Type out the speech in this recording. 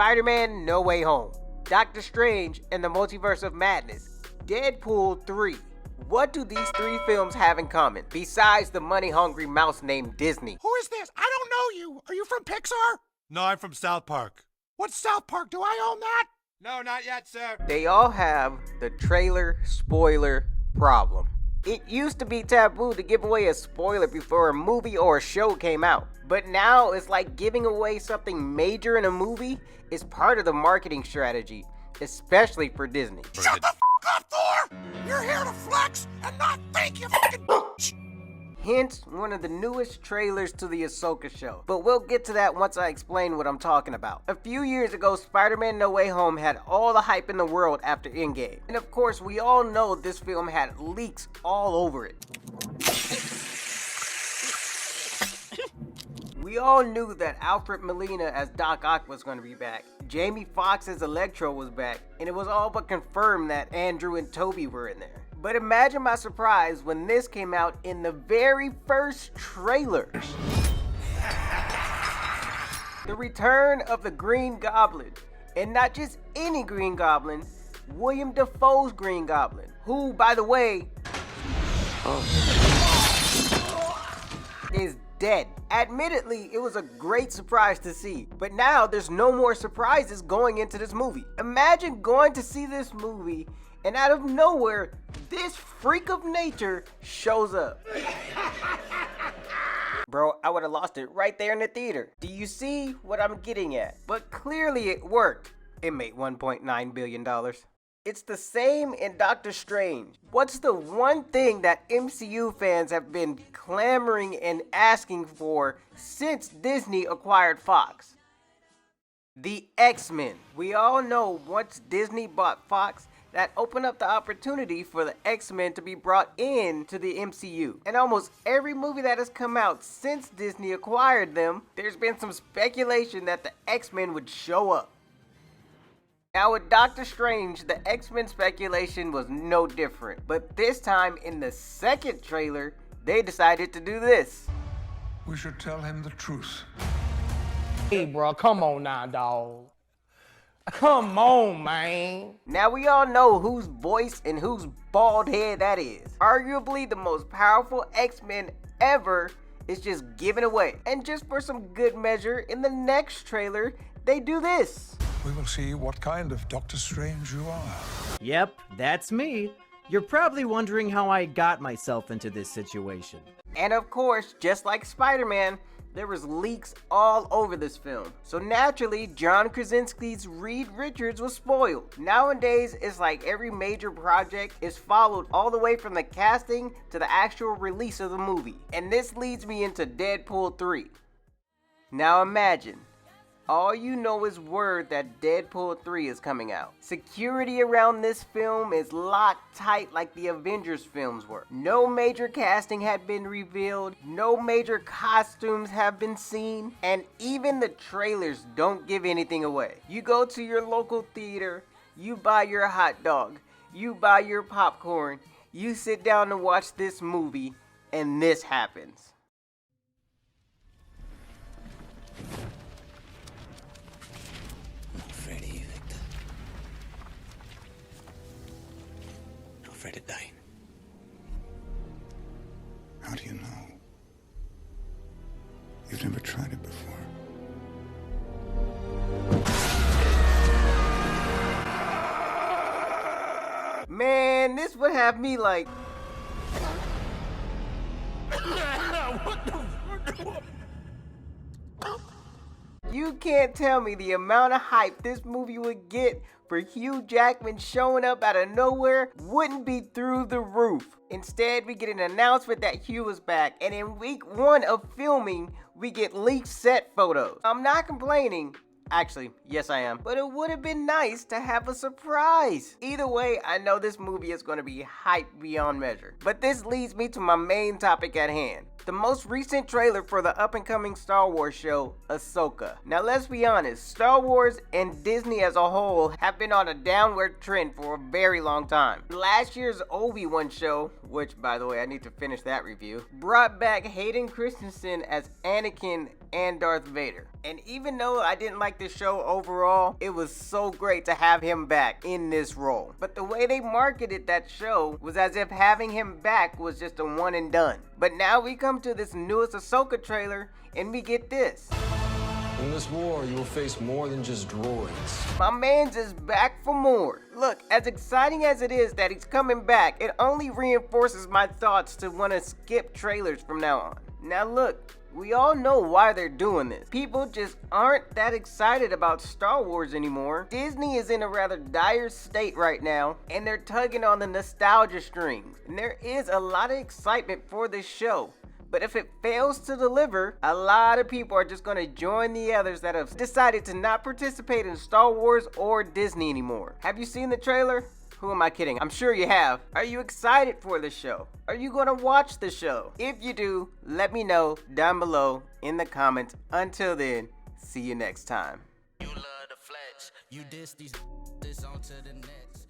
Spider-Man No Way Home, Doctor Strange and the Multiverse of Madness, Deadpool 3. What do these three films have in common, besides the money-hungry mouse named Disney? Who is this? I don't know you. Are you from Pixar? No, I'm from South Park. What's South Park? Do I own that? No, not yet, sir. They all have the trailer spoiler problem. It used to be taboo to give away a spoiler before a movie or a show came out. But now it's like giving away something major in a movie is part of the marketing strategy, especially for Disney. Shut the f*** up, Thor! You're here to flex and not think, you fucking bitch! Hence, one of the newest trailers to the Ahsoka show. But we'll get to that once I explain what I'm talking about. A few years ago, Spider-Man No Way Home had all the hype in the world after Endgame. And of course, we all know this film had leaks all over it. We all knew that Alfred Molina as Doc Ock was going to be back. Jamie Foxx as Electro was back. And it was all but confirmed that Andrew and Toby were in there. But imagine my surprise when this came out in the very first trailer. The return of the Green Goblin. And not just any Green Goblin, William Dafoe's Green Goblin. Who, by the way, is dead. Admittedly, it was a great surprise to see. But now there's no more surprises going into this movie. Imagine going to see this movie and out of nowhere, this freak of nature shows up. Bro, I would have lost it right there in the theater. Do you see what I'm getting at? But clearly it worked. It made $1.9 billion. It's the same in Doctor Strange. What's the one thing that MCU fans have been clamoring and asking for since Disney acquired Fox? The X-Men. We all know once Disney bought Fox, that opened up the opportunity for the X-Men to be brought in to the MCU. And almost every movie that has come out since Disney acquired them, there's been some speculation that the X-Men would show up. Now with Doctor Strange, the X-Men speculation was no different. But this time in the second trailer, they decided to do this. We should tell him the truth. Hey, bro, come on now, dawg. Come on, man. Now we all know whose voice and whose bald head that is. Arguably the most powerful X-Men ever is just given away. And just for some good measure, in the next trailer, they do this. We will see what kind of Doctor Strange you are. Yep, that's me. You're probably wondering how I got myself into this situation. And of course, just like Spider-Man, there was leaks all over this film. So naturally, John Krasinski's Reed Richards was spoiled. Nowadays, it's like every major project is followed all the way from the casting to the actual release of the movie. And this leads me into Deadpool 3. Now imagine, all you know is word that Deadpool 3 is coming out. Security around this film is locked tight like the Avengers films were. No major casting had been revealed, no major costumes have been seen, and even the trailers don't give anything away. You go to your local theater, you buy your hot dog, you buy your popcorn, you sit down to watch this movie, and this happens. Afraid of dying. How do you know? You've never tried it before. Man, this would have me like... You can't tell me the amount of hype this movie would get for Hugh Jackman showing up out of nowhere wouldn't be through the roof. Instead, we get an announcement that Hugh is back, and in week 1 of filming, we get leaked set photos. I'm not complaining. Actually, yes I am. But it would have been nice to have a surprise. Either way, I know this movie is going to be hyped beyond measure. But this leads me to my main topic at hand. the most recent trailer for the up-and-coming Star Wars show, Ahsoka. Now let's be honest, Star Wars and Disney as a whole have been on a downward trend for a very long time. Last year's Obi-Wan show, which by the way I need to finish that review, brought back Hayden Christensen as Anakin and Darth Vader. And even though I didn't like this show overall, it was so great to have him back in this role. But the way they marketed that show was as if having him back was just a one and done. But now we come to this newest Ahsoka trailer and we get this. In this war, you will face more than just droids. My man's is back for more. Look, as exciting as it is that he's coming back, it only reinforces my thoughts to want to skip trailers from now on. Now look, we all know why they're doing this. People just aren't that excited about Star Wars anymore. Disney is in a rather dire state right now, and they're tugging on the nostalgia strings. And there is a lot of excitement for this show. But if it fails to deliver, a lot of people are just going to join the others that have decided to not participate in Star Wars or Disney anymore. Have you seen the trailer? Who am I kidding? I'm sure you have. Are you excited for the show? Are you going to watch the show? If you do, let me know down below in the comments. Until then, see you next time. You love the flex. You diss these this onto the next.